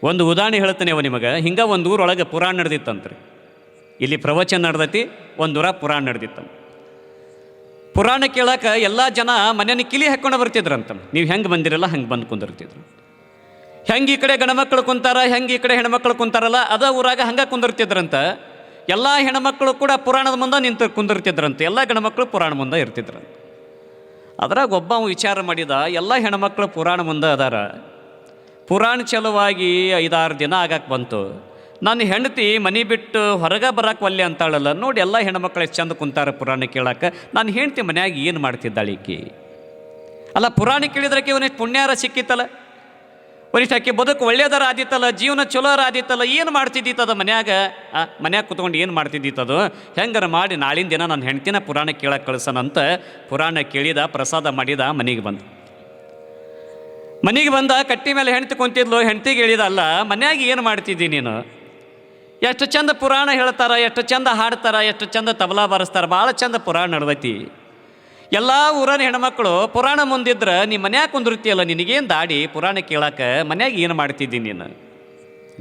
ಒಂದು ಉದಾಹರಣೆ ಹೇಳ್ತೇನೆ ನಿಮಗೆ. ಹಿಂಗೆ ಒಂದು ಊರೊಳಗೆ ಪುರಾಣ ನಡೆದಿತ್ತಂತ್ರಿ. ಇಲ್ಲಿ ಪ್ರವಚನ ನಡೆದೈತಿ, ಒಂದು ಊರ ಪುರಾಣ ನಡೆದಿತ್ತಂತ. ಪುರಾಣ ಕೇಳಕ್ಕೆ ಎಲ್ಲ ಜನ ಮನೆಯನ್ನು ಕಿಲಿ ಹಾಕ್ಕೊಂಡು ಬರ್ತಿದ್ರಂತ. ನೀವು ಹೆಂಗೆ ಬಂದಿರಲ್ಲ ಹಂಗೆ ಬಂದು ಕುಂದಿರ್ತಿದ್ರು. ಹೆಂಗೆ ಈ ಕಡೆ ಗಣಮಕ್ಕಳು ಕುಂತಾರ, ಹೆಂಗೆ ಈ ಕಡೆ ಹೆಣ್ಮಕ್ಳು ಕುಂತಾರಲ್ಲ ಅದ ಊರಾಗ ಹಂಗೆ ಕುಂದಿರ್ತಿದ್ರಂತ. ಎಲ್ಲ ಹೆಣ್ಮಕ್ಳು ಕೂಡ ಪುರಾಣದ ಮುಂದೆ ನಿಂತು ಕುಂದಿರ್ತಿದ್ರಂತೆ, ಎಲ್ಲ ಗಣಮಕ್ಕಳು ಪುರಾಣ ಮುಂದೆ ಇರ್ತಿದ್ರಂತೆ. ಅದ್ರಾಗ ಒಬ್ಬ ವಿಚಾರ ಮಾಡಿದ, ಎಲ್ಲ ಹೆಣ್ಮಕ್ಳು ಪುರಾಣ ಮುಂದೆ ಅದಾರ, ಪುರಾಣ ಚಲುವಾಗಿ 5-6 ದಿನ ಆಗಕ್ಕೆ ಬಂತು, ನನ್ನ ಹೆಂಡತಿ ಮನೆ ಬಿಟ್ಟು ಹೊರಗೆ ಬರಕ್ಕೆ ಒಲ್ಲೆ ಅಂತಾಳಲ್ಲ, ನೋಡಿ ಎಲ್ಲ ಹೆಣ್ಮಕ್ಳು ಎಷ್ಟು ಚಂದ ಕುಂತಾರೆ ಪುರಾಣ ಕೇಳಕ್ಕೆ, ನಾನು ಹೆಂಡತಿ ಮನ್ಯಾಗ ಏನು ಮಾಡ್ತಿದ್ದಾಳೆ ಈಕಿ? ಅಲ್ಲ, ಪುರಾಣ ಕೇಳಿದ್ರಕ್ಕೆ ಇವನಿಷ್ಟು ಪುಣ್ಯಾರ ಸಿಕ್ಕಿತ್ತಲ್ಲ, ಒಂದಿಷ್ಟು ಆಕೆ ಬದುಕು ಒಳ್ಳೆಯದಾರ ಆದಿತ್ತಲ್ಲ, ಜೀವನ ಚಲೋರ ಆದಿತ್ತಲ್ಲ, ಏನು ಮಾಡ್ತಿದ್ದಿತ್ತದ ಮನ್ಯಾಗ? ಮನ್ಯಾಗ ಕುತ್ಕೊಂಡು ಏನು ಮಾಡ್ತಿದ್ದಿತ್ತದು? ಹೆಂಗಾರ ಮಾಡಿ ನಾಳಿನ ದಿನ ನನ್ನ ಹೆಂಡ್ತಿನ ಪುರಾಣ ಕೇಳಕ್ಕೆ ಕಳ್ಸನಂತ ಪುರಾಣ ಕೇಳಿದ, ಪ್ರಸಾದ ಮಾಡಿದ, ಮನೆಗೆ ಬಂದ. ಮನೆಗೆ ಬಂದ, ಕಟ್ಟಿ ಮೇಲೆ ಹೆಂಡ್ತಿ ಕುಂತಿದ್ಲು. ಹೆಂಡ್ತಿಗೆ ಹೇಳಿದ, ಅಲ್ಲ ಮನ್ಯಾಗ ಏನು ಮಾಡ್ತಿದ್ದಿ ನೀನು? ಎಷ್ಟು ಚಂದ ಪುರಾಣ ಹೇಳ್ತಾರ, ಎಷ್ಟು ಚಂದ ಹಾಡ್ತಾರ, ಎಷ್ಟು ಚಂದ ತಬಲಾ ಬಾರಿಸ್ತಾರ, ಭಾಳ ಚಂದ ಪುರಾಣ ನಡೆದೈತಿ. ಎಲ್ಲ ಊರನ ಹೆಣ್ಮಕ್ಳು ಪುರಾಣ ಮುಂದಿದ್ರೆ ನೀ ಮನ್ಯಾಗ ಕುಂದಿರ್ತೀಯಲ್ಲ, ನಿನಗೇನು ದಾಡಿ ಪುರಾಣ ಕೇಳಕ್ಕೆ? ಮನ್ಯಾಗ ಏನು ಮಾಡ್ತಿದ್ದೀನಿ ನೀನು?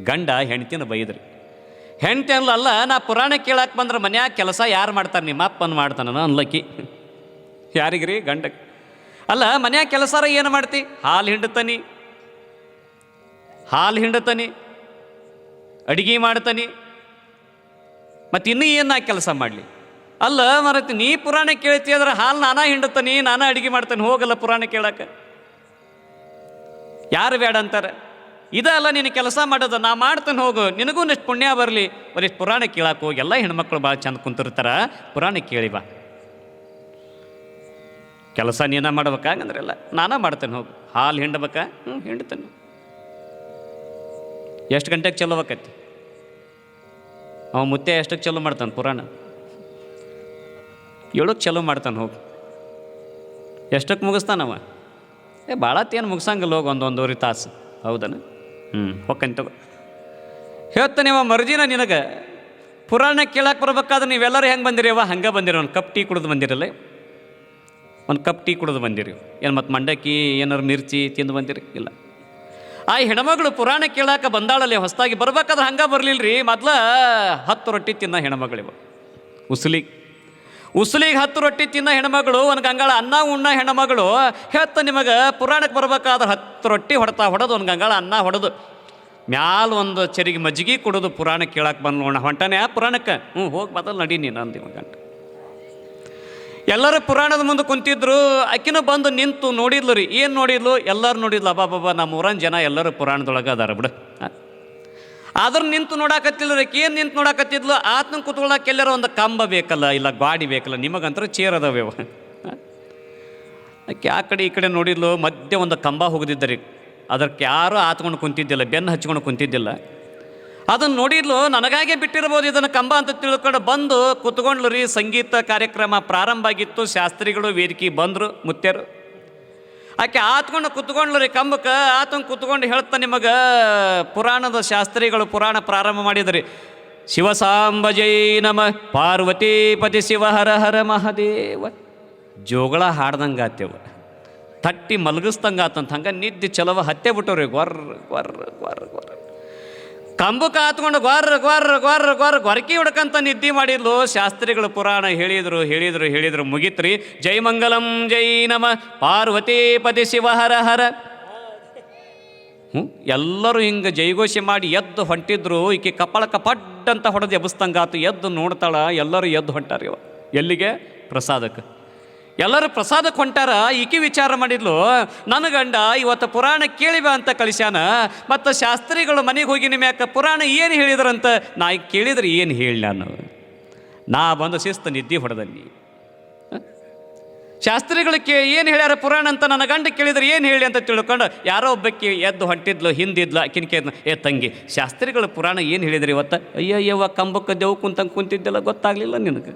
ಗಂಡ ಹೆಂಡ್ತಿನ ಬೈದ್ರಿ. ಹೆಂಡ್ತಿ ಅಲ್ಲ, ನಾ ಪುರಾಣ ಕೇಳಕ್ಕೆ ಬಂದ್ರೆ ಮನ್ಯಾಗ ಕೆಲಸ ಯಾರು ಮಾಡ್ತಾರೆ? ನಿಮ್ಮ ಅಪ್ಪನ ಮಾಡ್ತಾನ ಅನ್ಲಕ್ಕಿ. ಯಾರಿಗ್ರಿ? ಗಂಡಕ್ಕೆ. ಅಲ್ಲ, ಮನ್ಯಾಗ ಕೆಲಸಾರ ಏನು ಮಾಡ್ತಿ? ಹಾಲು ಹಿಂಡತನಿ, ಅಡುಗೆ ಮಾಡ್ತಾನೆ, ಮತ್ತು ಇನ್ನೂ ಏನು ನಾ ಕೆಲಸ ಮಾಡಲಿ? ಅಲ್ಲ ಮರತಿ, ನೀ ಪುರಾಣ ಕೇಳ್ತಿ ಅಂದ್ರೆ ಹಾಲು ನಾನಾ ಹಿಂಡತಾನೆ, ನಾನಾ ಅಡುಗೆ ಮಾಡ್ತಾನೆ, ಹೋಗಲ್ಲ ಪುರಾಣ ಕೇಳಕ್ಕೆ. ಯಾರು ಬೇಡ ಅಂತಾರೆ? ಇದಲ್ಲ ನೀನು ಕೆಲಸ ಮಾಡೋದು, ನಾ ಮಾಡ್ತಾನೆ, ಹೋಗು, ನಿನಗೂ ಒಂದಿಷ್ಟು ಪುಣ್ಯ ಬರಲಿ. ಒಂದಿಷ್ಟು ಪುರಾಣ ಕೇಳಕ್ಕೆ ಹೋಗಿ, ಎಲ್ಲ ಹೆಣ್ಮಕ್ಳು ಭಾಳ ಚಂದ ಕುಂತಿರ್ತಾರ, ಪುರಾಣ ಕೇಳಿ ಬಾ. ಕೆಲಸ ನೀನ ಮಾಡ್ಬೇಕಾಗಂದ್ರಲ್ಲ, ನಾನಾ ಮಾಡ್ತೇನೆ, ಹೋಗು. ಹಾಲು ಹಿಂಡ್ಬೇಕಾ? ಹಿಂಡ್ತೇನೆ. ಎಷ್ಟು ಗಂಟೆಗೆ ಚಲೋಬೇಕೈತಿ? ಅವ ಮುತ್ತೆ ಎಷ್ಟಕ್ಕೆ ಚಲೋ ಮಾಡ್ತಾನೆ ಪುರಾಣ? 7ಕ್ಕೆ ಚಲೋ ಮಾಡ್ತಾನೆ, ಹೋಗಿ. ಎಷ್ಟಕ್ಕೆ ಮುಗಿಸ್ತಾನವ? ಭಾಳತ್ತೇನು ಮುಗಿಸಂಗಿಲ್ಲ, ಹೋಗಿ 1-1.5 ತಾಸು. ಹೌದನ? ಹೊಕ್ಕಂತ ತಗೋ. ಹೇಳ್ತಾನೆ ಅವ, ಮರ್ಜಿನ ನಿನಗೆ ಪುರಾಣ ಕೇಳಕ್ಕೆ ಬರ್ಬೇಕಾದ್ರೆ ನೀವೆಲ್ಲರೂ ಹೆಂಗೆ ಬಂದಿರಿ? ಅವ ಹಂಗೆ ಬಂದಿರಿ, ಒಂದು ಕಪ್ ಟೀ ಕುಡಿದು ಬಂದಿರಲ್ಲ, ಒಂದು ಕಪ್ ಟೀ ಕುಡಿದು ಬಂದಿರಿ. ಏನು ಮತ್ತು ಮಂಡಕ್ಕಿ ಏನಾರು ಮಿರ್ಚಿ ತಿಂದು ಬಂದಿರಿ? ಇಲ್ಲ. ಆ ಹೆಣ್ಮಗಳು ಪುರಾಣ ಕೇಳಕ್ಕೆ ಬಂದಾಳಲ್ಲಿ, ಹೊಸದಾಗಿ ಬರ್ಬೇಕಾದ್ರೆ ಹಂಗೆ ಬರಲಿಲ್ಲ ರೀ. ಮೊದಲ 10 ರೊಟ್ಟಿ ತಿನ್ನೋ ಹೆಣ್ಮಗಳಿವ. ಉಸ್ಲಿಗೆ 10 ರೊಟ್ಟಿ ತಿನ್ನೋ ಹೆಣ್ಮಗಳು, ಒಂದು ಗಂಗಾಳ ಅನ್ನ ಉಣ್ಣ ಹೆಣ್ಮಗಳು. ಹೇಳ್ತ ನಿಮಗೆ ಪುರಾಣಕ್ಕೆ ಬರ್ಬೇಕಾದ್ರೆ 10 ರೊಟ್ಟಿ ಹೊಡೆದು ಒಂದು ಗಂಗಾಳ ಅನ್ನ ಹೊಡೆದು ಮ್ಯಾಲ ಒಂದು ಚರಿಗೆ ಮಜ್ಜಿಗೆ ಕುಡಿದು ಪುರಾಣ ಕೇಳಕ್ಕೆ ಬಂದು ನೋಡ ಹೊಂಟಾನೆ ಆ ಪುರಾಣಕ್ಕೆ. ಹೋಗಿ ಮೊದಲು ನಡಿ ನೀನು ಅಂದಿ ಗಂಟ. ಎಲ್ಲರೂ ಪುರಾಣದ ಮುಂದೆ ಕುಂತಿದ್ರು. ಆಕಿನೂ ಬಂದು ನಿಂತು ನೋಡಿದ್ಲು ರೀ. ಏನು ನೋಡಿದ್ಲು? ಎಲ್ಲರೂ ನೋಡಿದ್ಲು. ಅಬ್ಬಾಬಾಬಾ, ನಮ್ಮ ಊರನ ಜನ ಎಲ್ಲರೂ ಪುರಾಣದೊಳಗೆ ಅದಾರ ಬಿಡು. ಆದ್ರೂ ನಿಂತು ನೋಡಾಕತ್ತಿಲ್ಲ ರೀ. ಏನು ನಿಂತು ನೋಡಾಕತ್ತಿದ್ಲು? ಆತನ ಕುತ್ಕೊಳ್ಳೋಕೆ ಎಲ್ಲರೂ ಒಂದು ಕಂಬ ಬೇಕಲ್ಲ, ಇಲ್ಲ ಗಾಡಿ ಬೇಕಲ್ಲ, ನಿಮಗಂತರ ಚೇರ್ ಅದಾವೇವ. ಆಕೆ ಆ ಕಡೆ ಈ ಕಡೆ ನೋಡಿದ್ಲು. ಮಧ್ಯೆ ಒಂದು ಕಂಬ ಹೋಗದಿದ್ದರಿ. ಅದಕ್ಕೆ ಯಾರೂ ಆತ್ಕೊಂಡು ಕುಂತಿದ್ದಿಲ್ಲ, ಬೆನ್ನು ಹಚ್ಕೊಂಡು ಕುಂತಿದ್ದಿಲ್ಲ. ಅದನ್ನು ನೋಡಿದ್ಲು. ನನಗಾಗೆ ಬಿಟ್ಟಿರ್ಬೋದು ಇದನ್ನು ಕಂಬ ಅಂತ ತಿಳ್ಕೊಂಡು ಬಂದು ಕುತ್ಕೊಂಡ್ಲು ರೀ. ಸಂಗೀತ ಕಾರ್ಯಕ್ರಮ ಪ್ರಾರಂಭ ಆಗಿತ್ತು. ಶಾಸ್ತ್ರಿಗಳು ವೇದಿಕೆ ಬಂದರು, ಮುತ್ಯರು. ಆಕೆ ಆತ್ಕೊಂಡು ಕುತ್ಕೊಂಡ್ಲು ರೀ ಕಂಬಕ್ಕೆ. ಆತಂಗೆ ಕುತ್ಕೊಂಡು ಹೇಳ್ತಾ, ನಿಮಗೆ ಪುರಾಣದ ಶಾಸ್ತ್ರಿಗಳು ಪುರಾಣ ಪ್ರಾರಂಭ ಮಾಡಿದ್ರಿ. ಶಿವಸಾಂಬ ಜೈ ನಮ ಪಾರ್ವತೀಪತಿ ಶಿವ ಹರ ಹರ ಮಹಾದೇವ. ಜೋಗಳ ಹಾಡ್ದಂಗೆ ಆತೇವ, ತಟ್ಟಿ ಮಲಗಿಸ್ದಂಗೆ ಆತಂತ. ಹಂಗೆ ನಿದ್ದೆ ಚಲವ ಹತ್ತೆ ಬಿಟ್ಟವ್ರಿ. ಗೊರ್ರ ಕಂಬಕ್ಕೆ ಹಾತ್ಕೊಂಡು ಗೊರಕಿ ಹುಡ್ಕಂತ ನಿದ್ದೆ ಮಾಡಿದ್ಲು. ಶಾಸ್ತ್ರಿಗಳು ಪುರಾಣ ಹೇಳಿದ್ರು ಮುಗಿತ್ರಿ. ಜೈ ಮಂಗಲಂ ಜೈ ನಮ ಪಾರ್ವತೀಪತಿ ಶಿವ ಹರ ಹರ. ಎಲ್ಲರೂ ಹಿಂಗೆ ಜೈಘೋಷಿ ಮಾಡಿ ಎದ್ದು ಹೊಂಟಿದ್ರು. ಈಕೆ ಕಪಾಳಕ್ಕೆ ಪಡ್ಡಂತ ಹೊಡೆದು ಎಬ್ಬಿಸ್ದಂಗಾತು. ಎದ್ದು ನೋಡ್ತಾಳ. ಎಲ್ಲರೂ ಎದ್ದು ಹೊಂಟಾರ. ಇವ ಎಲ್ಲಿಗೆ? ಪ್ರಸಾದಕ್ಕೆ. ಎಲ್ಲರೂ ಪ್ರಸಾದಕ್ಕೆ ಹೊಂಟಾರ. ಈಕೆ ವಿಚಾರ ಮಾಡಿದ್ಲು, ನನ್ನ ಗಂಡ ಇವತ್ತು ಪುರಾಣ ಕೇಳಿವ ಅಂತ ಕಳಿಸ್ಯಾನ. ಮತ್ತು ಶಾಸ್ತ್ರಿಗಳು ಮನೆಗೆ ಹೋಗಿ ನಿಮ್ಯಾಕ ಪುರಾಣ ಏನು ಹೇಳಿದ್ರಂತ. ನಾ ಈಗ ಕೇಳಿದ್ರೆ ಏನು ಹೇಳಿ? ನಾ ಬಂದು ಶಿಸ್ತು ನಿದ್ದೆ ಹೊಡೆದಲ್ಲಿ. ಶಾಸ್ತ್ರಿಗಳಿಗೆ ಏನು ಹೇಳ್ಯಾರ ಪುರಾಣ ಅಂತ ನನ್ನ ಗಂಡ ಕೇಳಿದ್ರೆ ಏನು ಹೇಳಿ ಅಂತ ತಿಳ್ಕೊಂಡು ಯಾರೋ ಒಬ್ಬಕ್ಕೆ ಎದ್ದು ಹೊಂಟಿದ್ಲು. ಹಿಂದಿದ್ಲು. ಆಕಿನ ತಂಗಿ, ಶಾಸ್ತ್ರಿಗಳು ಪುರಾಣ ಏನು ಹೇಳಿದ್ರಿ ಇವತ್ತು? ಅಯ್ಯವ್ವ, ಕಂಬಕ್ಕೆ ದೇವು ಕುಂತಿದ್ದಿಲ್ಲ, ಗೊತ್ತಾಗಲಿಲ್ಲ ನಿನಗೆ?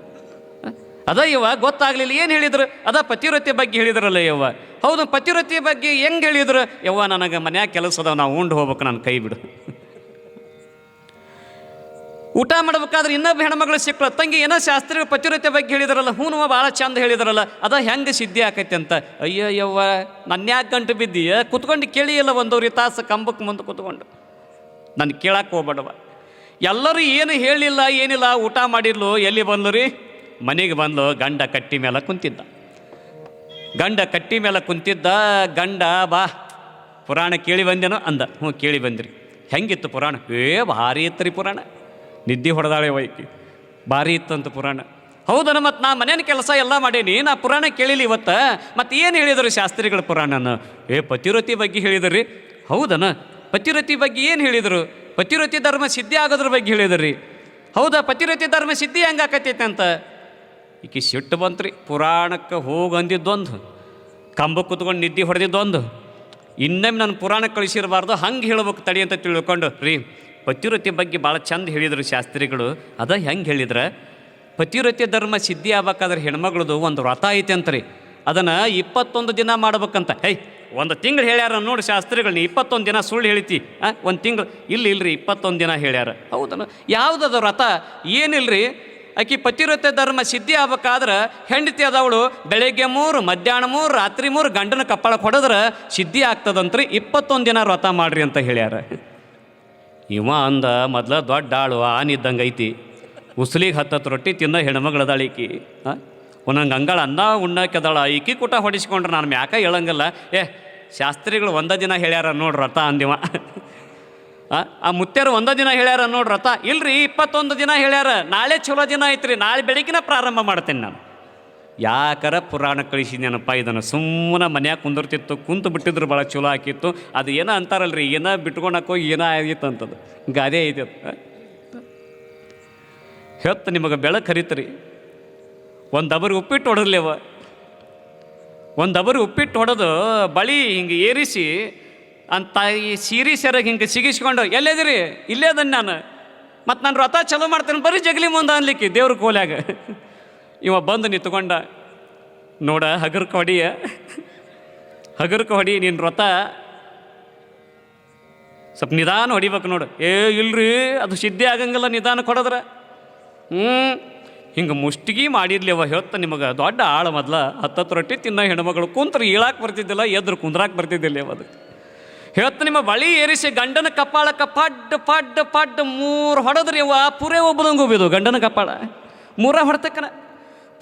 ಅದ ಯವ್ವ, ಗೊತ್ತಾಗಲಿಲ್ಲ. ಏನು ಹೇಳಿದ್ರು? ಅದ ಪತಿವ್ರತೆ ಬಗ್ಗೆ ಹೇಳಿದ್ರಲ್ಲ ಯವ್ವ. ಹೌದು, ಪತಿವ್ರತೆ ಬಗ್ಗೆ ಹೆಂಗೆ ಹೇಳಿದ್ರು? ಯವ್ವ, ನನಗೆ ಮನ್ಯಾಗ ಕೆಲಸ ಅದಾವ, ನಾವು ಉಂಡು ಹೋಗ್ಬೇಕು, ನಾನು ಕೈ ಬಿಡು. ಊಟ ಮಾಡ್ಬೇಕಾದ್ರೆ ಇನ್ನೊಬ್ಬ ಹೆಣ್ಮಗಳು ಸಿಕ್ಕಳು. ತಂಗಿ, ಏನೋ ಶಾಸ್ತ್ರಿಗಳು ಪತಿವ್ರತೆ ಬಗ್ಗೆ ಹೇಳಿದ್ರಲ್ಲ. ಹೂನು, ಭಾಳ ಚಂದ ಹೇಳಿದ್ರಲ್ಲ, ಅದ ಹೆಂಗೆ ಸಿದ್ಧಿ ಆಕೈತಿ ಅಂತ. ಅಯ್ಯವ್ವ, ನನ್ನ ಯಾಕೆ ಗಂಟು ಬಿದ್ದೀಯ? ಕುತ್ಕೊಂಡು ಕೇಳಿಯಲ್ಲ 1.5 ತಾಸು ಕಂಬಕ್ಕೆ ಮುಂದೆ ಕುತ್ಕೊಂಡು. ನಾನು ಕೇಳಕ್ಕೆ ಹೋಗ್ಬೇಡವ. ಎಲ್ಲರೂ ಏನು ಹೇಳಿಲ್ಲ ಏನಿಲ್ಲ, ಊಟ ಮಾಡಿರ್ಲು. ಎಲ್ಲಿ ಬಂದ್ಲು ರೀ? ಮನೆಗೆ ಬಂದ್ಲು. ಗಂಡ ಕಟ್ಟಿ ಮೇಲೆ ಕುಂತಿದ್ದ. ಗಂಡ ಬಾ ಪುರಾಣ ಕೇಳಿ ಬಂದೇನೋ ಅಂದ. ಹ್ಞೂ ಕೇಳಿ ಬಂದ್ರಿ. ಹೆಂಗಿತ್ತು ಪುರಾಣ? ಭಾರಿ ಇತ್ತು ರೀ ಪುರಾಣ. ನಿದ್ದೆ ಹೊಡೆದಾಳೆ ವೈಕಿ. ಭಾರಿ ಇತ್ತಂತ ಪುರಾಣ. ಹೌದನ, ಮತ್ತು ನಾ ಮನೇನ ಕೆಲಸ ಎಲ್ಲ ಮಾಡೀನಿ, ನಾ ಪುರಾಣ ಕೇಳಿಲ್ಲ ಇವತ್ತು. ಮತ್ತು ಏನು ಹೇಳಿದರು ಶಾಸ್ತ್ರಿಗಳ ಪುರಾಣನ? ಪತಿವ್ರತಿ ಬಗ್ಗೆ ಹೇಳಿದ್ರಿ. ಹೌದನ, ಪತಿವ್ರತಿ ಬಗ್ಗೆ ಏನು ಹೇಳಿದರು? ಪತಿವ್ರತಿ ಧರ್ಮ ಸಿದ್ಧಿ ಆಗೋದ್ರ ಬಗ್ಗೆ ಹೇಳಿದ್ರಿ. ಹೌದಾ, ಪತಿವ್ರತಿ ಧರ್ಮ ಸಿದ್ಧಿ ಹೆಂಗೆ ಆಕತೈತೆ ಅಂತ ಈಕಿ ಸಿಟ್ಟು ಬಂತ್ರಿ. ಪುರಾಣಕ್ಕೆ ಹೋಗಿ ಅಂದಿದ್ದೊಂದು, ಕಂಬ ಕೂತ್ಕೊಂಡು ನಿದ್ದೆ ಹೊಡೆದಿದ್ದೊಂದು, ಇನ್ನೊಮ್ಮೆ ನಾನು ಪುರಾಣಕ್ಕೆ ಕಳಿಸಿರಬಾರ್ದು, ಹಂಗೆ ಹೇಳ್ಬೇಕು ತಡಿ ಅಂತ ತಿಳ್ಕೊಂಡು, ರೀ ಪತಿವ್ರತಿ ಬಗ್ಗೆ ಭಾಳ ಚಂದ ಹೇಳಿದರು ಶಾಸ್ತ್ರಿಗಳು. ಅದ ಹೆಂಗೆ ಹೇಳಿದ್ರೆ, ಪತಿವ್ರತಿ ಧರ್ಮ ಸಿದ್ಧಿ ಆಗ್ಬೇಕಾದ್ರೆ ಹೆಣ್ಮಗಳದು ಒಂದು ವ್ರತ ಐತೆ ಅಂತ್ರಿ. ಅದನ್ನು 21 ದಿನ ಮಾಡ್ಬೇಕಂತ. ಒಂದು ತಿಂಗಳು ಹೇಳ್ಯಾರ ನೋಡಿ ಶಾಸ್ತ್ರಿಗಳು. ನೀ 21 ದಿನ ಸುಳ್ಳು ಹೇಳ್ತಿ. ಒಂದು ತಿಂಗಳು ಇಲ್ರಿ 21 ದಿನ ಹೇಳ್ಯಾರ. ಹೌದನ? ಯಾವುದದು ವ್ರತ? ಏನಿಲ್ರಿ, ಆಕಿ ಪತಿವ್ರತೆ ಧರ್ಮ ಸಿದ್ಧಿ ಆಗ್ಬೇಕಾದ್ರೆ ಹೆಂಡತಿ ಅದವಳು ಬೆಳಗ್ಗೆ 3, ಮಧ್ಯಾಹ್ನ 3, ರಾತ್ರಿ 3 ಗಂಡನ ಕಪ್ಪಳಕ್ಕೆ ಹೊಡೆದ್ರೆ ಸಿದ್ಧಿ ಆಗ್ತದಂತ್ರಿ. 21 ದಿನ ವ್ರತ ಮಾಡ್ರಿ ಅಂತ ಹೇಳ್ಯಾರ. ಇವ ಅಂದ, ಮೊದಲ ದೊಡ್ಡ ಆಳು ಆನಿದ್ದಂಗೆ ಐತಿ, ಉಸ್ಲಿಗೆ 10 ರೊಟ್ಟಿ ತಿನ್ನೋ ಹೆಣ್ಮಗಳದಾಳ ಈಕಿ. ಒಂದೊಂದು ಅಂಗಳ ಅನ್ನ ಉಣ್ಣಕ್ಕೆದಾಳ. ಈಕಿ ಕೂಟ ಹೊಡಿಸ್ಕೊಂಡ್ರೆ ನಾನು ಮ್ಯಾಕ ಹೇಳಂಗಿಲ್ಲ. ಶಾಸ್ತ್ರಿಗಳು 1 ದಿನ ಹೇಳ್ಯಾರ ನೋಡ್ರಿ ವ್ರತ ಅಂದಿವ. ಆ ಮುತ್ಯಾರು 1 ದಿನ ಹೇಳ್ಯಾರ ನೋಡ್ರಿ ವ್ರತ. ಇಲ್ರಿ 21 ದಿನ ಹೇಳ್ಯಾರ. ನಾಳೆ ಚಲೋ ದಿನ ಐತ್ರಿ, ನಾಳೆ ಬೆಳಗ್ಗಿನ ಪ್ರಾರಂಭ ಮಾಡ್ತೇನೆ ನಾನು. ಯಾಕರ ಪುರಾಣ ಕಳಿಸಿದ್ನಪ್ಪ ಇದನ್ನು. ಸುಮ್ಮನೆ ಮನ್ಯಾಗ ಕುಂದಿರ್ತಿತ್ತು, ಕುಂತು ಬಿಟ್ಟಿದ್ರು ಭಾಳ ಚಲೋ ಹಾಕಿತ್ತು. ಅದು ಏನೋ ಅಂತಾರಲ್ರಿ, ಏನೋ ಬಿಟ್ಕೊಳಕ್ಕೋ ಏನೋ ಆಗಿತ್ತು ಅಂತದು. ಗಾದೆ ಐತಿ. ಹೇಳ್ತ ನಿಮಗೆ ಬೆಳಕು ಹರಿತ್ರಿ. ಒಂದು ದಬರಿ ಉಪ್ಪಿಟ್ಟು ಹೊಡೆದ್ಲೇವ, ಒಂದು ದಬರಿ ಉಪ್ಪಿಟ್ಟು ಹೊಡೆದು ಬಳಿ ಹಿಂಗೆ ಏರಿಸಿ ಅಂತ ಈ ಸೀರೆ ಸೆರಗೆ ಹಿಂಗೆ ಸಿಗಿಸ್ಕೊಂಡು, ಎಲ್ಲೇದಿರಿ? ಇಲ್ಲೇ ಅದನ್ನು ನಾನು. ಮತ್ತು ನಾನು ವ್ರತ ಚಲೋ ಮಾಡ್ತೇನೆ, ಬರೀ ಜಗಲಿ ಮುಂದೆ ಅನ್ಲಿಕ್ಕೆ ದೇವ್ರ ಕೋಲ್ಯಾಗ. ಇವ ಬಂದು ನಿಂತ್ಕೊಂಡ. ನೋಡ, ಹಗರ್ಕ ಹೊಡಿ ನಿನ್ನ ವ್ರತ ಸ್ವಲ್ಪ ನಿಧಾನ ಹೊಡಿಬೇಕು ನೋಡು. ಇಲ್ರಿ ಅದು ಸಿದ್ಧಿ ಆಗಂಗಿಲ್ಲ ನಿಧಾನಕ್ಕೆ ಹೊಡೆದ್ರೆ. ಹಿಂಗೆ ಮುಷ್ಟಿಗೆ ಮಾಡಿರ್ಲಿ ಅವ. ಹೇಳ್ತ ನಿಮಗೆ ದೊಡ್ಡ ಆಳು. ಮೊದಲ 10 ರೊಟ್ಟಿ ತಿನ್ನೋ ಹೆಣ್ಮಗಳು ಕುಂತ್ರು ಈಳಾಕೆ ಬರ್ತಿದ್ದಿಲ್ಲ, ಎದ್ರು ಕುಂದ್ರಾಕೆ ಬರ್ತಿದ್ದಿಲ್ಲ ಅವ. ಅದಕ್ಕೆ ಹೇಳ್ತ ನಿಮ್ಮ ಬಳಿ ಏರಿಸಿ ಗಂಡನ ಕಪ್ಪಾಳಕ್ಕೆ ಪಡ್ 3 ಹೊಡೆದ್ರಿ ಅವ. ಪೂರೇ ಒಬ್ಬದಂಗೆ ಉಬ್ಬಿದು ಗಂಡನ ಕಪ್ಪಾಳ. 3 ಹೊಡ್ತಕ್ಕನ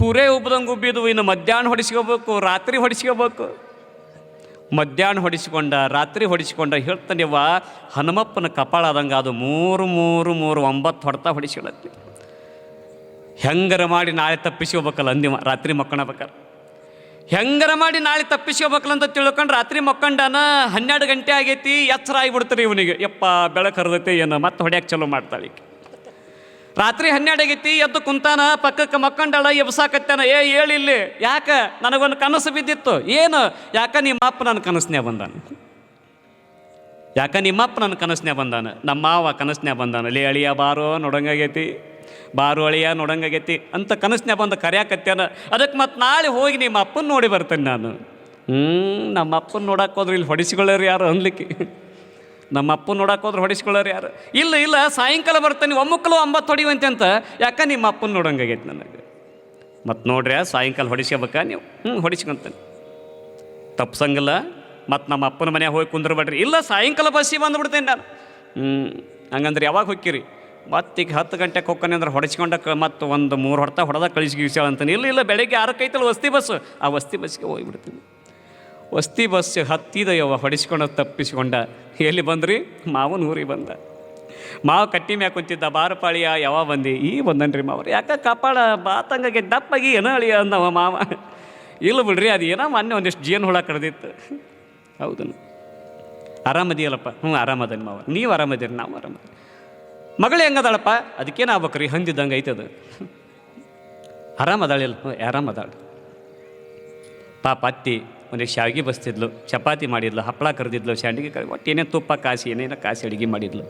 ಪೂರೇ ಒಬ್ಬದಂಗೆ ಉಬ್ಬಿದು. ಇನ್ನು ಮಧ್ಯಾಹ್ನ ಹೊಡಿಸ್ಕೋಬೇಕು, ರಾತ್ರಿ ಹೊಡಿಸ್ಕೋಬೇಕು. ಮಧ್ಯಾಹ್ನ ಹೊಡಿಸ್ಕೊಂಡ, ರಾತ್ರಿ ಹೊಡಿಸ್ಕೊಂಡ. ಹೇಳ್ತಾನೆ ಅವ್ವ, ಹನುಮಪ್ಪನ ಕಪಾಳ ಆದಂಗೆ ಅದು 3 9 ಹೊಡ್ತಾ ಹೊಡಿಸ್ಕೊಳತ್ತಿ. ಹೆಂಗರ ಮಾಡಿ ನಾಳೆ ತಪ್ಪಿಸ್ಕೋಬೇಕಲ್ಲ ಅಂದಿವ. ರಾತ್ರಿ ಮಕ್ಕಣಬೇಕಾರೆ ಹೆಂಗರ ಮಾಡಿ ನಾಳೆ ತಪ್ಪಿಸ್ಕೋಬೇಕಲ್ಲ ಅಂತ ತಿಳ್ಕೊಂಡು ರಾತ್ರಿ ಮಕ್ಕಂಡನ. 12 ಗಂಟೆ ಆಗೈತಿ, ಎಚ್ಚರ ಆಗಿಬಿಡ್ತಾರೆ ಇವನಿಗೆ. ಯಪ್ಪ ಬೆಳಕು ಹರಿದೈತೆ ಏನು, ಮತ್ತೆ ಹೊಡ್ಯಾಕೆ ಚಲೋ ಮಾಡ್ತಾಳೆ. ರಾತ್ರಿ 12 ಆಗೈತಿ, ಎದ್ದು ಕುಂತಾನ. ಪಕ್ಕಕ್ಕೆ ಮಕ್ಕಂಡಳ, ಎಬ್ಸಾಕತ್ತಾನ. ಹೇಳಿಲ್ಲಿ, ಯಾಕೆ? ನನಗೊಂದು ಕನಸು ಬಿದ್ದಿತ್ತು. ಏನು? ಯಾಕ ನಿಮ್ಮಪ್ಪ ನನ್ನ ಕನಸ್ನ್ಯಾಗ ಬಂದಾನ. ನಮ್ಮ ಮಾವ ಕನಸ್ನ್ಯಾಗ ಬಂದಾನ. ಲೇ ಅಳಿಯ ಬಾರೋ ನೋಡಂಗಾಗೈತಿ, ಬಾರು ಅಳಿಯ ನೋಡಂಗಾಗೈತಿ ಅಂತ ಕನಸ್ನ್ಯಾಗ ಬಂದು ಕರ್ಯಾಕತ್ಯಾನ. ಅದಕ್ಕೆ ಮತ್ತೆ ನಾಳೆ ಹೋಗಿ ನಿಮ್ಮ ಅಪ್ಪನ ನೋಡಿ ಬರ್ತೇನೆ ನಾನು. ನಮ್ಮ ಅಪ್ಪನ ನೋಡಕ್ಕೆ ಹೋದ್ರೆ ಇಲ್ಲಿ ಹೊಡಿಸ್ಕೊಳ್ಳೋರು ಯಾರು ಅನ್ಲಿಕ್ಕೆ? ನಮ್ಮ ಅಪ್ಪನ ನೋಡಕ್ಕೆ ಹೋದ್ರೆ ಹೊಡಿಸ್ಕೊಳ್ಳೋರು ಯಾರು? ಇಲ್ಲ ಸಾಯಂಕಾಲ ಬರ್ತಾನೆ, ಒಮ್ಮಕ್ಕಲು 9 ಹೊಡಿವಂತೆ ಅಂತ. ಯಾಕೆ? ನಿಮ್ಮ ಅಪ್ಪನ ನೋಡಂಗಾಗೈತಿ ನನಗೆ. ಮತ್ತು ನೋಡ್ರಿ, ಸಾಯಂಕಾಲ ಹೊಡಿಸ್ಕೋಬೇಕಾ ನೀವು? ಹೊಡಿಸ್ಕೊಂತಾನೆ, ತಪ್ಸಂಗಿಲ್ಲ. ಮತ್ತು ನಮ್ಮ ಅಪ್ಪನ ಮನೆಯಾಗ ಹೋಗಿ ಕುಂದ್ರಬೇಡ್ರಿ. ಇಲ್ಲ, ಸಾಯಂಕಾಲ ಬಸ್ಸಿಗೆ ಬಂದುಬಿಡ್ತೇನೆ ನಾನು. ಹಂಗಂದ್ರೆ ಯಾವಾಗ ಹೋಗ್ತೀರಿ? ಮತ್ತೀಗ 10 ಗಂಟೆಗೆ ಹೋಗ್ತಾನೆ ಅಂದ್ರೆ ಹೊಡಿಸ್ಕೊಂಡಕ್ಕೆ ಮತ್ತು ಒಂದು 3 ಹೊಡ್ತಾ ಹೊಡೆದ ಕಳಿಸ್ಗಿಸಾಳ ಅಂತಾನೆ. ಇಲ್ಲ ಬೆಳಗ್ಗೆ 6ಕ್ಕೆ ಐತಲ್ಲ ವಸ್ತಿ ಬಸ್ಸು, ಆ ವಸ್ತಿ ಬಸ್ಸಿಗೆ ಹೋಗಿಬಿಡ್ತೀನಿ. ವಸ್ತಿ ಬಸ್ ಹತ್ತಿದ ಯವ್ವ, ಹೊಡಿಸ್ಕೊಂಡು ತಪ್ಪಿಸ್ಕೊಂಡ. ಎಲ್ಲಿ ಬಂದ್ರಿ? ಮಾವನ ಊರಿಗೆ ಬಂದ. ಮಾವ ಕಟ್ಟಿ ಮ್ಯಾಗ ಕುಂತಿದ್ದ. ಬಾರ ಪಾಳಿಯ ಯಾವ ಬಂದು? ಬಂದನ್ರಿ ಮಾವ್ರು. ಯಾಕೆ ಕಪಾಳ ಬಾತಂಗಾಗೆ ದಪ್ಪಾಗಿ ಏನೋ ಅಳಿಯ ಅಂದವ ಮಾವ. ಇಲ್ಲ ಬಿಡ್ರಿ, ಅದು ಏನೋ ಮೊನ್ನೆ ಒಂದಿಷ್ಟು ಜೇನು ಹುಳ ಕಡ್ದಿತ್ತು. ಹೌದನು? ಆರಾಮದಿಯಲ್ಲಪ್ಪ? ಆರಾಮದನ್ ಮಾವ. ನೀವು ಆರಾಮದಿರಿ? ನಾವು ಆರಾಮದಿ. ಮಗಳು ಹೆಂಗದಾಳಪ್ಪ? ಅದಕ್ಕೇನು ಆಗ್ಬೇಕ್ರಿ, ಹಂದಿದ್ದಂಗೆ ಐತದು. ಆರಾಮದಾಳಿಲ್ಲ? ಆರಾಮದಾಳು. ಪಾಪ ಅತ್ತಿ ಒಂದಿಷ್ಟು ಶಾವಿಗೆ ಬಸ್ತಿದ್ಲು, ಚಪಾತಿ ಮಾಡಿದ್ಲು, ಹಪ್ಪಳ ಕರೆದಿದ್ಲು, ಶಾಂಡಿಗೆ ಒಟ್ಟು ಏನೇನು ತುಪ್ಪ ಕಾಸಿ ಏನೇನೋ ಕಾಸಿ ಅಡುಗೆ ಮಾಡಿದ್ಲು.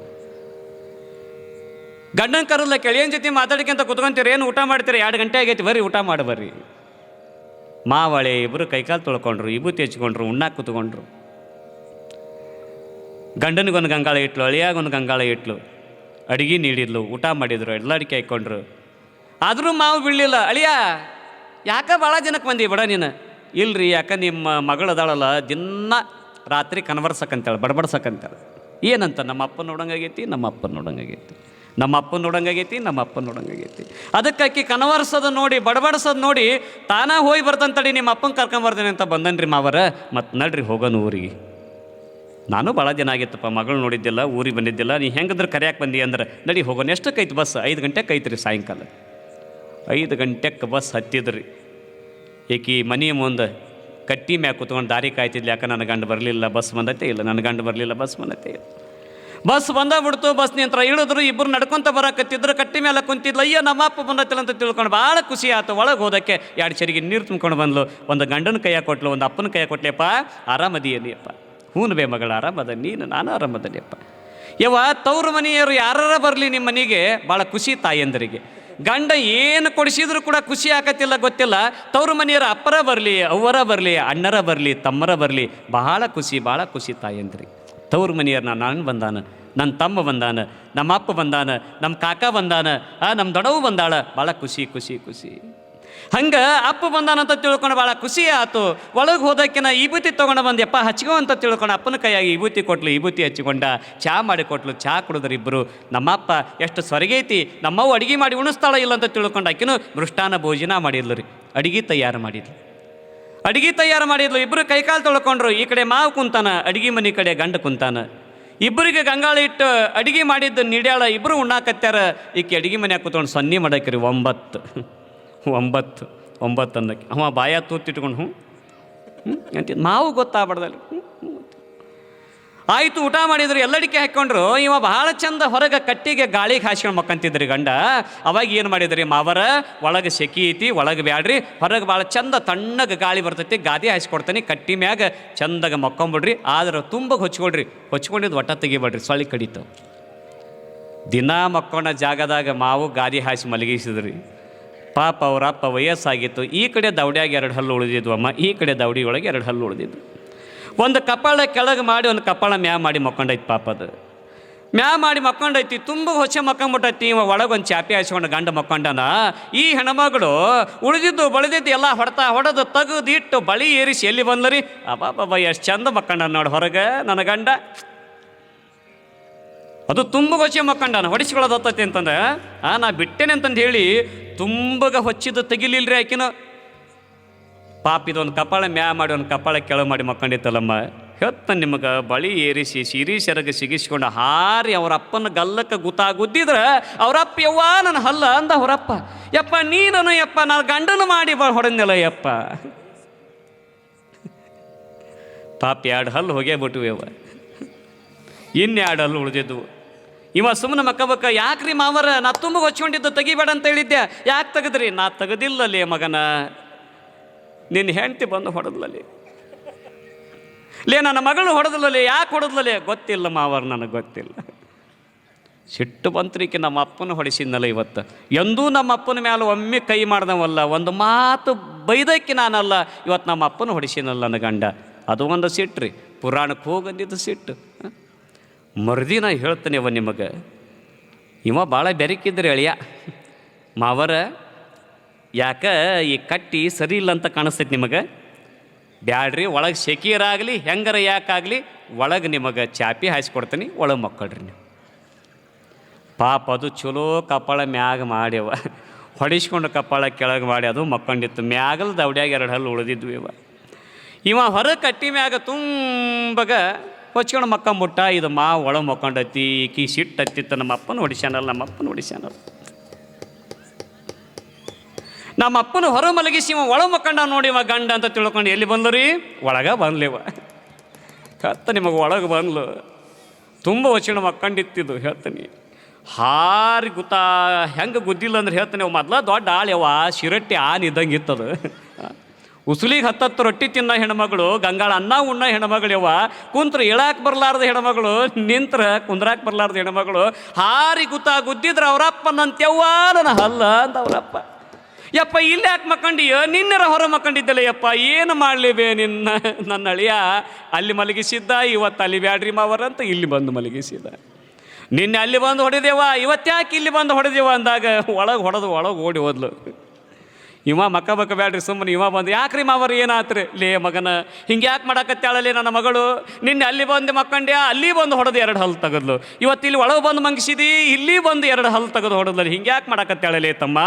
ಗಂಡನ ಕರಲ್ಲ, ಕೆಳಿಯನ ಜೊತೆ ಮಾತಾಡ್ಕೊಂತ ಕುತ್ಕೊಂತೀರಿ. ಏನು ಊಟ ಮಾಡ್ತೀರಿ? 2 ಗಂಟೆ ಆಗೈತಿ, ಬರ್ರಿ ಊಟ ಮಾಡಿ ಬರ್ರಿ. ಮಾವಳೆ ಇಬ್ಬರು ಕೈಕಾಲು ತೊಳ್ಕೊಂಡ್ರು, ವಿಭೂತಿ ಹಚ್ಕೊಂಡ್ರು, ಉಣ್ಣಾಕ ಕೂತ್ಕೊಂಡ್ರು. ಗಂಡನಿಗೊಂದು ಗಂಗಾಳ ಇಟ್ಲು, ಅಳಿಯಾಗೊಂದು ಗಂಗಾಳ ಇಟ್ಲು. ಅಡುಗೆ ನೀಡಿದ್ಲು, ಊಟ ಮಾಡಿದ್ರು, ಎಲ್ಲ ಅಡಿಕೆ ಹಾಕ್ಕೊಂಡ್ರು. ಆದರೂ ಮಾವು ಬೀಳಲಿಲ್ಲ. ಅಳಿಯ ಯಾಕೆ ಭಾಳ ಜನಕ್ಕೆ ಬಂದಿ ಬಿಡ ನೀನು? ಇಲ್ರಿ, ಯಾಕೆ ನಿಮ್ಮ ಮಗಳು ಅದಾಳಲ್ಲ, ದಿನ ರಾತ್ರಿ ಕನ್ವರ್ಸಕ್ಕಂತಾಳೆ, ಬಡಬಡ್ಸಕ್ಕಂತಾಳೆ. ಏನಂತ ನಮ್ಮ ಅಪ್ಪನ ನೋಡಂಗಾಗೈತಿ, ನಮ್ಮ ಅಪ್ಪನ ನೋಡಂಗಾಗೈತಿ, ನಮ್ಮ ಅಪ್ಪನ ನೋಡಂಗಾಗೈತಿ, ನಮ್ಮ ಅಪ್ಪನ ನೋಡಂಗಾಗೈತಿ. ಅದಕ್ಕಾಕಿ ಕನವರ್ಸೋದು ನೋಡಿ, ಬಡಬಡಿಸೋದು ನೋಡಿ ತಾನಾ ಹೋಗಿ ಬರ್ತಂತಡಿ ನಿಮ್ಮ ಅಪ್ಪನ ಕರ್ಕೊಂಬರ್ತೀನಿ ಅಂತ ಬಂದನ್ರಿ ಮಾವರ. ಮತ್ತು ನಡ್ರಿ ಹೋಗೋನು ಊರಿಗೆ. ನಾನು ಭಾಳ ದಿನ ಆಗಿತ್ತಪ್ಪ, ಮಗಳು ನೋಡಿದ್ದಿಲ್ಲ, ಊರಿಗೆ ಬಂದಿದ್ದಿಲ್ಲ, ನೀ ಹೆಂಗಂದ್ರೆ ಕರೆಯಾಕೆ ಬಂದಿ ಅಂದ್ರೆ ನಡಿ ಹೋಗೋಣ. ಎಷ್ಟಕ್ಕೆ ಐತಿ ಬಸ್? 5 ಗಂಟೆಗೆ ಐತ್ರಿ ಸಾಯಂಕಾಲ. 5 ಗಂಟೆಗೆ ಬಸ್ ಹತ್ತಿದ್ರಿ. ಏಕಿ ಮನೆ ಮುಂದೆ ಕಟ್ಟಿ ಮ್ಯಾಗ ಕೂತ್ಕೊಂಡು ದಾರಿ ಕಾಯ್ತಿದ್ಲಿ. ಯಾಕೆ ನನ್ನ ಗಂಡು ಬರಲಿಲ್ಲ, ಬಸ್ ಬಂದೈತೆ ಇಲ್ಲ, ನನ್ನ ಗಂಡು ಬರಲಿಲ್ಲ, ಬಸ್ ಬಂದೈತೆ ಇಲ್ಲ. ಬಸ್ ಬಂದಾಗ್ಬಿಡ್ತು, ಬಸ್ ನಿಂತ್ರ ಇಳಿದ್ರು. ಇಬ್ಬರು ನಡ್ಕೊಂತ ಬರಕತ್ತಿದ್ರು. ಕಟ್ಟಿ ಮೇಲೆ ಕುಂತಿದ್ಲು. ಅಯ್ಯೋ ನಮ್ಮ ಅಪ್ಪ ಬಂದತ್ತಿಲ್ಲ ಅಂತ ತಿಳ್ಕೊಂಡು ಭಾಳ ಖುಷಿ ಆಯ್ತು. ಒಳಗೆ ಹೋದಕ್ಕೆ 2 ಚರಿಗೆ ನೀರು ತುಂಬ್ಕೊಂಡು ಬಂದ್ಲು. ಒಂದು ಗಂಡನ ಕೈಯಾಗ ಕೊಟ್ಲು, ಒಂದು ಅಪ್ಪನ ಕೈಯಾಗ ಕೊಟ್ಲಿಯಪ್ಪ. ಆರಾಮದಿಯಲಿ ಅಪ್ಪ? ಹೂನು ಬೇ ಮಗಳು, ಆರಾಮದ ನೀನು? ನಾನು ಆರಾಮದನಿಯಪ್ಪ. ಯವ್ವ ತವ್ರ ಮನೆಯವರು ಯಾರ ಬರಲಿ ನಿಮ್ಮ ಮನೆಗೆ ಭಾಳ ಖುಷಿ ತಾಯಂದರಿಗೆ. ಗಂಡ ಏನು ಕೊಡಿಸಿದ್ರು ಕೂಡ ಖುಷಿ ಆಕತ್ತಿಲ್ಲ ಗೊತ್ತಿಲ್ಲ. ತವ್ರ ಮನೆಯವರು ಅಪ್ಪರ ಬರಲಿ, ಅವ್ವರ ಬರಲಿ, ಅಣ್ಣರ ಬರಲಿ, ತಮ್ಮರ ಬರಲಿ, ಭಾಳ ಖುಷಿ ತಾಯಂದ್ರಿಗೆ. ತವ್ರ ಮನೆಯವ್ರನ್ನ ನಾನು ಬಂದಾನ, ನನ್ನ ತಮ್ಮ ಬಂದಾನ, ನಮ್ಮ ಅಪ್ಪ ಬಂದಾನ, ನಮ್ಮ ಕಾಕ ಬಂದಾನ, ನಮ್ಮ ದೊಡವು ಬಂದಾಳ, ಭಾಳ ಖುಷಿ. ಹಂಗೆ ಅಪ್ಪ ಬಂದಾನಂತ ತಿಳ್ಕೊಂಡು ಭಾಳ ಖುಷಿ ಆಯ್ತು. ಒಳಗೆ ಹೋದಕ್ಕಿನ ವಿಭೂತಿ ತೊಗೊಂಡು ಬಂದೆಪ್ಪ ಹಚ್ಕೋ ಅಂತ ತಿಳ್ಕೊಂಡು ಅಪ್ಪನ ಕೈಯಾಗಿ ವಿಭೂತಿ ಕೊಟ್ಲು. ವಿಭೂತಿ ಹಚ್ಚಿಕೊಂಡ, ಚಹಾ ಮಾಡಿ ಕೊಟ್ಲು. ಚಹಾ ಕುಡಿದ್ರು ಇಬ್ಬರು. ನಮ್ಮಪ್ಪ ಎಷ್ಟು ಸೊರಗೈತಿ, ನಮ್ಮವ್ವ ಅಡುಗೆ ಮಾಡಿ ಉಣಿಸ್ತಾಳ ಇಲ್ಲ ಅಂತ ತಿಳ್ಕೊಂಡು ಆಕಿನೂ ಮೃಷ್ಟಾನ ಭೋಜನ ಮಾಡಿದ್ಲು ರೀ. ಅಡುಗೆ ತಯಾರು ಮಾಡಿದ್ಲು. ಇಬ್ಬರು ಕೈಕಾಲು ತೊಳ್ಕೊಂಡ್ರು. ಈ ಕಡೆ ಮಾವು ಕುಂತಾನ, ಅಡುಗೆ ಮನೆ ಕಡೆ ಗಂಡ ಕುಂತಾನ. ಇಬ್ಬರಿಗೆ ಗಂಗಾಳ ಇಟ್ಟು ಅಡುಗೆ ಮಾಡಿದ್ದು ನೀಡ್ಯಾಳ. ಇಬ್ಬರು ಉಣ್ಣಾಕತ್ಯಾರ. ಈಕೆ ಅಡುಗೆ ಮನ್ಯಾಗ ಕೂತ್ಕೊಂಡು ಸನ್ನಿ ಮಾಡಾಕ್ರಿ. 9 ಅನ್ನಕ್ಕೆ ಅವ ಬಾಯ ತೂತಿಟ್ಕೊಂಡು ಅಂತ ಮಾವು ಗೊತ್ತಾಗ್ಬಾರ್ದಲ್ಲಿ. ಆಯಿತು, ಊಟ ಮಾಡಿದ್ರು, ಎಲ್ಲಡಿಕೆ ಹಾಕ್ಕೊಂಡ್ರು. ಇವ ಭಾಳ ಚಂದ ಹೊರಗೆ ಕಟ್ಟಿಗೆ ಗಾಳಿಗೆ ಹಾಸ್ಕೊಂಡು ಮಕ್ಕಂತಿದ್ರಿ ಗಂಡ. ಅವಾಗ ಏನು ಮಾಡಿದ್ರಿ ಮಾವರ, ಒಳಗೆ ಸೆಕಿ ಐತಿ, ಒಳಗೆ ಬ್ಯಾಡ್ರಿ, ಹೊರಗೆ ಭಾಳ ಚಂದ ತಣ್ಣಗೆ ಗಾಳಿ ಬರ್ತೈತಿ, ಗಾದಿ ಹಾಸ್ಕೊಡ್ತಾನೆ, ಕಟ್ಟಿ ಮ್ಯಾಗ ಚಂದಾಗ ಮಕ್ಕೊಂಬಿಡ್ರಿ. ಆದ್ರೆ ತುಂಬ ಹೊಚ್ಕೊಂಡಿದ್ದು ಒಟ್ಟ ತೆಗಿಬೇಡ್ರಿ, ಸೊಳ್ಳಿ ಕಡಿತಾವ. ದಿನ ಮಕ್ಕೊಂಡ ಜಾಗದಾಗ ಮಾವು ಗಾದಿ ಹಾಸಿ ಮಲಗಿಸಿದ್ರಿ. ಪಾಪ ಅವರಪ್ಪ ವಯಸ್ಸಾಗಿತ್ತು. ಈ ಕಡೆ ದವಡ್ಯಾಗ 2 ಹಲ್ಲು ಉಳಿದಿದ್ವು ಅಮ್ಮ, ಈ ಕಡೆ ದವಡಿ ಒಳಗೆ 2 ಹಲ್ಲು ಉಳಿದಿದ್ವು. ಒಂದು ಕಪಾಳ ಕೆಳಗೆ ಮಾಡಿ, ಒಂದು ಕಪಾಳ ಮ್ಯಾ ಮಾಡಿ ಮಕ್ಕೊಂಡೈತಿ. ಪಾಪ ಅದು ಮ್ಯಾ ಮಾಡಿ ಮಕ್ಕೊಂಡೈತಿ. ತುಂಬ ಹೊಚ್ಚೆ ಮಕ್ಕೊಂಬಿಟ್ಟೈತಿ. ಇವ ಒಳಗೆ ಒಂದು ಚಾಪೆ ಹಾಸ್ಕೊಂಡು ಗಂಡ ಮಕ್ಕೊಂಡನ. ಈ ಹೆಣ್ಮಗಳು ಉಳಿದಿದ್ದು ಬಳಿದಿದ್ದು ಎಲ್ಲ ಹೊಡೆದು ತೆಗೆದಿಟ್ಟು ಬಳಿ ಏರಿಸಿ ಎಲ್ಲಿ ಬಂದ್ಲರಿ. ಅಬ್ಬಾ ಎಷ್ಟು ಚಂದ ಮಕ್ಕೊಂಡ ನೋಡಿ ಹೊರಗೆ ನನ್ನ ಗಂಡ. ಅದು ತುಂಬ ಹೊಚ್ಚೆ ಮಕ್ಕಂಡನ, ಹೊಡಿಸ್ಕೊಳ್ಳೋದು ಹತ್ತೈತಿ ಅಂತಂದ್ರೆ ನಾ ಬಿಟ್ಟೇನೆ ಅಂತಂದು ಹೇಳಿ ತುಂಬಗ ಹೊಚ್ಚಿದ್ದು ತೆಗಿಲಿಲ್ರಿ ಆಕಿನ. ಪಾಪ ಇದೊಂದು ಕಪಾಳ ಮ್ಯಾ ಮಾಡಿ ಒಂದು ಕಪಾಳ ಕೆಳ ಮಾಡಿ ಮಕ್ಕಂಡಿತ್ತಲ್ಲಮ್ಮ. ಹೇಳ್ತಾನೆ ನಿಮಗೆ ಬಳಿ ಏರಿಸಿ ಸಿರಿ ಸೆರಗ ಸಿಗಿಸ್ಕೊಂಡು ಹಾರಿ ಅವ್ರ ಅಪ್ಪನ ಗಲ್ಲಕ್ಕೆ ಗುದ್ದಿದ್ರೆ ಅವರಪ್ಪ ಯವ್ವ ನನ್ನ ಹಲ್ಲ ಅಂದ. ಅವರಪ್ಪ ಯಪ್ಪ ನೀನು ಯಪ್ಪ ನಾನು ಗಂಡನ ಮಾಡಿ ಹೊಡೆದ್ನಲ್ಲ ಯಪ್ಪ. ಪಾಪ 2 ಹಲ್ಲು ಹೋಗೇ ಬಿಟ್ಟು ಯವ್ವ, 2 ಹಲ್ಲು ಉಳಿದಿದ್ವು. ಇವ ಸುಮ್ಮನೆ ಮಕ್ಕಬಕ್ಕ. ಯಾಕ್ರಿ ಮಾವರ, ನಾ ತುಂಬ ಹೊಚ್ಕೊಂಡಿದ್ದು ತೆಗಿಬೇಡ ಅಂತ ಹೇಳಿದ್ದೆ, ಯಾಕೆ ತೆಗೆದ್ರಿ? ನಾ ತೆಗೆದಿಲ್ಲಲ್ಲಿ ಮಗನ, ನಿನ್ನ ಹೆಂಡತಿ ಬಂದು ಹೊಡೆದ್ಲಲ್ಲಿ, ನನ್ನ ಮಗಳು ಹೊಡೆದ್ಲಲ್ಲಿ. ಯಾಕೆ ಹೊಡೆದ್ಲಲ್ಲಿ? ಗೊತ್ತಿಲ್ಲ ಮಾವರ್, ನನಗೆ ಗೊತ್ತಿಲ್ಲ. ಸಿಟ್ಟು ಬಂತ್ರಿಕೆ ನಮ್ಮ ಅಪ್ಪನ ಹೊಡಿಸಿದ್ನಲ್ಲ ಇವತ್ತು. ಎಂದೂ ನಮ್ಮ ಅಪ್ಪನ ಮ್ಯಾಲ ಒಮ್ಮೆ ಕೈ ಮಾಡ್ದವಲ್ಲ, ಒಂದು ಮಾತು ಬೈದಕ್ಕೆ ನಾನಲ್ಲ. ಇವತ್ತು ನಮ್ಮ ಅಪ್ಪನ ಹೊಡಿಸಿನಲ್ಲ ನನ್ನ ಗಂಡ. ಅದು ಒಂದು ಸಿಟ್ರಿ, ಪುರಾಣಕ್ಕೆ ಹೋಗಂದಿದ್ದು ಸಿಟ್ಟು. ಮರುದಿನ ಹೇಳ್ತಾನೆ ಅವ ನಿಮಗೆ, ಇವ ಭಾಳ ಬೆರಕಿದ್ರಿ ಅಳಿಯ ಮಾವರ. ಯಾಕೆ ಈ ಕಟ್ಟಿ ಸರಿ ಇಲ್ಲ ಅಂತ ಕಾಣಿಸ್ತೈತಿ ನಿಮಗೆ? ಬ್ಯಾಡ್ರಿ, ಒಳಗೆ ಶೆಕೀರಾಗಲಿ ಹೆಂಗಾರ ಯಾಕಾಗಲಿ ಒಳಗೆ ನಿಮಗೆ ಚಾಪಿ ಹಾಯಿಸ್ಕೊಡ್ತೀನಿ, ಒಳಗೆ ಮಕ್ಕಳ್ರಿ ನೀವು. ಪಾಪ ಅದು ಚಲೋ ಕಪಾಳ ಮ್ಯಾಗ ಮಾಡ್ಯವ, ಹೊಡಿಸ್ಕೊಂಡು ಕಪಾಳ ಕೆಳಗೆ ಮಾಡಿ ಅದು ಮಕ್ಕೊಂಡಿತ್ತು. ಮ್ಯಾಗಲ್ ದವಡ್ಯಾಗ 2 ಹಲ್ಲು ಉಳಿದಿದ್ವು. ಇವ ಹೊರ ಕಟ್ಟಿ ಮ್ಯಾಗ ತುಂಬಗ ಹೊಚ್ಕೊಂಡು ಮಕ್ಕಂಬಿಟ್ಟ. ಇದು ಒಳಗೆ ಮಕ್ಕೊಂಡೈತಿ. ಈಕಿ ಸಿಟ್ಟು ಹತ್ತಿತ್ತು, ನಮ್ಮ ಅಪ್ಪನ ಹೊಡಿಸ್ಯಾನಲ್ಲ, ನಮ್ಮ ಅಪ್ಪನ ಹೊರ ಮಲಗಿಸಿ ಇವ ಒಳ ಮಕ್ಕಂಡ ನೋಡಿ. ಇವ ಗಂಡ ಅಂತ ತಿಳ್ಕೊಂಡು ಎಲ್ಲಿ ಬಂದ್ಲು ರೀ? ಒಳಗೆ ಬಂದ್ಲಿವ. ನಿಮಗೆ ಒಳಗೆ ಬಂದ್ಲು. ತುಂಬ ಹೊಚ್ಕೊಂಡು ಮಕ್ಕಂಡಿತ್ತಿದ್ದು. ಹೇಳ್ತಾನೆ ಹಾರಿ ಹೆಂಗೆ ಗುದ್ದಿಲ್ಲ ಅಂದ್ರೆ ಹೇಳ್ತಾನೆ, ಮೊದಲ ದೊಡ್ಡ ಆಳ್ಯವ, ಶಿರಟ್ಟಿ ಇದ್ದಂಗೆ ಇತ್ತದು. ಉಸುಲಿಗೆ 10 ರೊಟ್ಟಿ ತಿನ್ನೋ ಹೆಣ್ಮಗಳು, ಗಂಗಾಳ ಅನ್ನ ಉಣ್ಣ ಹೆಣ್ಮಗಳು ಯವ್ವ. ಕುಂತ್ರ ಇಳಾಕ್ ಬರಲಾರ್ದ ಹೆಣ್ಮಗಳು, ನಿಂತ್ರ ಕುಂದ್ರಾಕ್ ಬರಲಾರ್ದ ಹೆಣ್ಮಗಳು. ಹಾರಿ ಗುದ್ದಿದ್ರೆ ಅವರಪ್ಪ ನಂತ್ಯವ್ವ ನನ್ನ ಹಲ್ಲ ಅಂತ ಅವರಪ್ಪ. ಯಪ್ಪ ಇಲ್ಲಿ ಯಾಕೆ ಮಕ್ಕಂಡಿಯೋ? ನಿನ್ನೆರ ಹೊರ ಮಕ್ಕಂಡಿದ್ದಲ್ಲ ಯಪ್ಪ, ಏನು ಮಾಡಲಿಬೇ ನನ್ನ ಅಳಿಯ ಅಲ್ಲಿ ಮಲಗಿಸಿದ್ದ, ಇವತ್ತು ಅಲ್ಲಿ ಬ್ಯಾಡ್ರಿ ಮಾವರಂತ ಇಲ್ಲಿ ಬಂದು ಮಲಗಿಸಿದ. ನಿನ್ನೆ ಅಲ್ಲಿ ಬಂದು ಹೊಡೆದೇವ, ಇವತ್ತು ಯಾಕೆ ಇಲ್ಲಿ ಬಂದು ಹೊಡೆದೇವ ಅಂದಾಗ ಒಳಗೆ ಓಡಿ ಹೋದ್ಲು. ಇವ ಮಕ್ಕ ಬೇಡ್ರಿ ಸುಮ್ಮನೆ ಇವ ಬಂದು ಯಾಕ್ರಿ ಮಾವರ್ ಏನಾತ್ರಿ ಲೇ ಮಗನ ಹಿಂಗೆ ಯಾಕೆ ಮಾಡಕತ್ತಾಳಲ್ಲಿ ನನ್ನ ಮಗಳು ನಿನ್ನೆ ಅಲ್ಲಿ ಬಂದು ಮಕ್ಕಂಡ್ಯ ಅಲ್ಲಿ ಬಂದು ಹೊಡೆದು 2 ಹಲ್ಲು ತೆಗೆದ್ಲು, ಇವತ್ತು ಇಲ್ಲಿ ಒಳಗೆ ಬಂದು ಮಂಗಿಸಿದಿ ಇಲ್ಲಿ ಬಂದು 2 ಹಲ್ಲು ತೆಗೆದು ಹೊಡೆದ್ಲಲ್ಲಿ, ಹಿಂಗೆ ಯಾಕೆ ಮಾಡಕತ್ತಾಳಲ್ಲಿ ತಮ್ಮ,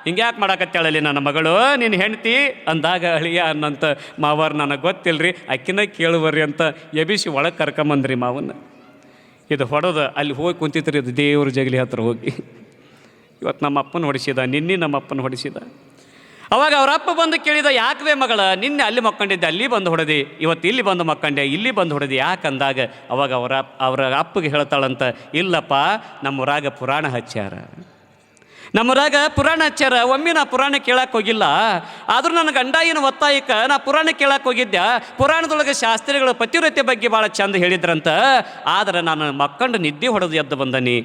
ಹಿಂಗೆ ಯಾಕೆ ಮಾಡಕತ್ತಾಳಲ್ಲಿ ನನ್ನ ಮಗಳು ನಿನ್ನ ಹೆಂಡ್ತಿ ಅಂದಾಗ ಅಳಿಯ ಅನ್ನಂತ ಮಾವರ್ ನನಗೆ ಗೊತ್ತಿಲ್ಲರಿ ಅಕ್ಕಿನ ಕೇಳುವರಿ ಅಂತ ಎಬಿಸಿ ಒಳಗೆ ಕರ್ಕೊಂಬಂದ್ರಿ ಮಾವನ್ನ. ಇದು ಹೊಡೆದು ಅಲ್ಲಿ ಹೋಗಿ ಕುಂತಿತ್ರಿ, ಇದು ದೇವ್ರ ಜಗಲಿ ಹತ್ರ ಹೋಗಿ ಇವತ್ತು ನಮ್ಮ ಅಪ್ಪನ ಹೊಡಿಸಿದ, ನಿನ್ನೆ ನಮ್ಮ ಅಪ್ಪನ ಹೊಡಿಸಿದ. ಅವಾಗ ಅವ್ರ ಅಪ್ಪ ಬಂದು ಕೇಳಿದ, ಯಾಕವೇ ಮಗಳ ನಿನ್ನೆ ಅಲ್ಲಿ ಮಕ್ಕಂಡಿದ್ದೆ ಅಲ್ಲಿ ಬಂದು ಹೊಡೆದಿ, ಇವತ್ತು ಇಲ್ಲಿ ಬಂದು ಮಕ್ಕಂಡೆ ಇಲ್ಲಿ ಬಂದು ಹೊಡೆದಿ ಯಾಕಂದಾಗ ಅವಾಗ ಅವರ ಅಪ್ಪಗೆ ಹೇಳ್ತಾಳಂತ, ಇಲ್ಲಪ್ಪ ನಮ್ಮೂರಾಗ ಪುರಾಣ ಹಚ್ಚಾರ, ನಮ್ಮೂರಾಗ ಪುರಾಣ ಹಚ್ಚಾರ, ಒಮ್ಮೆ ನಾ ಪುರಾಣ ಕೇಳಕ್ಕೆ ಹೋಗಿಲ್ಲ, ಆದರೂ ನನ್ನ ಗಂಡ ಏನು ಒತ್ತಾಯಕ್ಕೆ ನಾ ಪುರಾಣ ಕೇಳಕ್ಕೆ ಹೋಗಿದ್ದೆ, ಪುರಾಣದೊಳಗೆ ಶಾಸ್ತ್ರಿಗಳು ಪತಿವ್ರತೆ ಬಗ್ಗೆ ಭಾಳ ಚಂದ ಹೇಳಿದ್ರಂತ, ಆದರೆ ನಾನು ಮಕ್ಕಂಡು ನಿದ್ದೆ ಹೊಡೆದು ಎದ್ದು ಬಂದನಿ,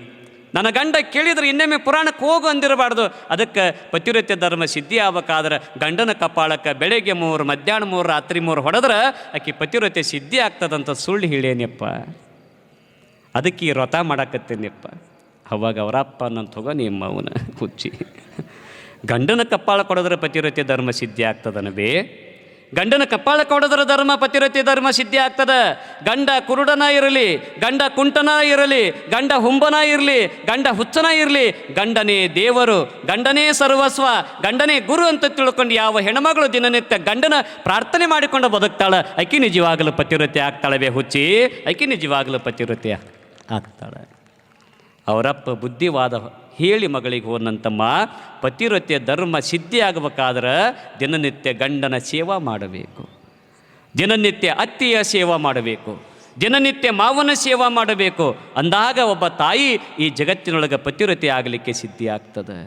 ನನ್ನ ಗಂಡ ಕೇಳಿದ್ರೆ ಇನ್ನೊಮ್ಮೆ ಪುರಾಣಕ್ಕೆ ಹೋಗು ಅಂದಿರಬಾರ್ದು, ಅದಕ್ಕೆ ಪತಿವ್ರತೆ ಧರ್ಮ ಸಿದ್ಧಿ ಆಗ್ಬೇಕಾದ್ರೆ ಗಂಡನ ಕಪಾಳಕ್ಕೆ ಬೆಳಗ್ಗೆ 3 ಮಧ್ಯಾಹ್ನ 3 ರಾತ್ರಿ 3 ಹೊಡೆದ್ರೆ ಆಕೆ ಪತಿವ್ರತೆ ಸಿದ್ಧಿ ಆಗ್ತದಂತ ಸುಳ್ಳು ಹೇಳೇನಪ್ಪ, ಅದಕ್ಕೆ ಈ ವ್ರತ ಮಾಡಾಕತ್ತೇನಪ್ಪ. ಅವಾಗ ಅವರಪ್ಪ ನನ್ನ ತಗೋ ನಿಮ್ಮ ಅವನ ಹುಚ್ಚಿ, ಗಂಡನ ಕಪ್ಪಾಳ ಕೊಡೋದ್ರೆ ಪತಿವ್ರತೆ ಧರ್ಮ ಸಿದ್ಧಿ ಆಗ್ತದನವೇ, ಗಂಡನ ಕಪ್ಪಾಳ ಕೊಡೋದ್ರ ಧರ್ಮ ಪತಿವ್ರತೆ ಧರ್ಮ ಸಿದ್ಧಿ ಆಗ್ತದ. ಗಂಡ ಕುರುಡನ ಇರಲಿ, ಗಂಡ ಕುಂಟನ ಇರಲಿ, ಗಂಡ ಹುಂಬನ ಇರಲಿ, ಗಂಡ ಹುಚ್ಚನ ಇರಲಿ, ಗಂಡನೇ ದೇವರು, ಗಂಡನೇ ಸರ್ವಸ್ವ, ಗಂಡನೇ ಗುರು ಅಂತ ತಿಳ್ಕೊಂಡು ಯಾವ ಹೆಣ್ಮಗಳು ದಿನನಿತ್ಯ ಗಂಡನ ಪ್ರಾರ್ಥನೆ ಮಾಡಿಕೊಂಡು ಬದುಕ್ತಾಳ ಆಕಿ ನಿಜವಾಗಲು ಪತಿವ್ರತೆ ಆಗ್ತಾಳವೇ ಹುಚ್ಚಿ, ಆಕಿ ನಿಜವಾಗಲು ಪತಿವ್ರತೆ ಆಗ್ತಾಳೆ. ಅವರಪ್ಪ ಬುದ್ಧಿವಾದ ಹೇಳಿ ಮಗಳಿಗೆ ಹೋದಂತಮ್ಮ, ಪತಿವ್ರತೆ ಧರ್ಮ ಸಿದ್ಧಿ ಆಗಬೇಕಾದ್ರೆ ದಿನನಿತ್ಯ ಗಂಡನ ಸೇವಾ ಮಾಡಬೇಕು, ದಿನನಿತ್ಯ ಅತ್ತಿಯ ಸೇವಾ ಮಾಡಬೇಕು, ದಿನನಿತ್ಯ ಮಾವನ ಸೇವಾ ಮಾಡಬೇಕು, ಅಂದಾಗ ಒಬ್ಬ ತಾಯಿ ಈ ಜಗತ್ತಿನೊಳಗೆ ಪತಿವ್ರತೆ ಆಗಲಿಕ್ಕೆ ಸಿದ್ಧಿ ಆಗ್ತದೆ.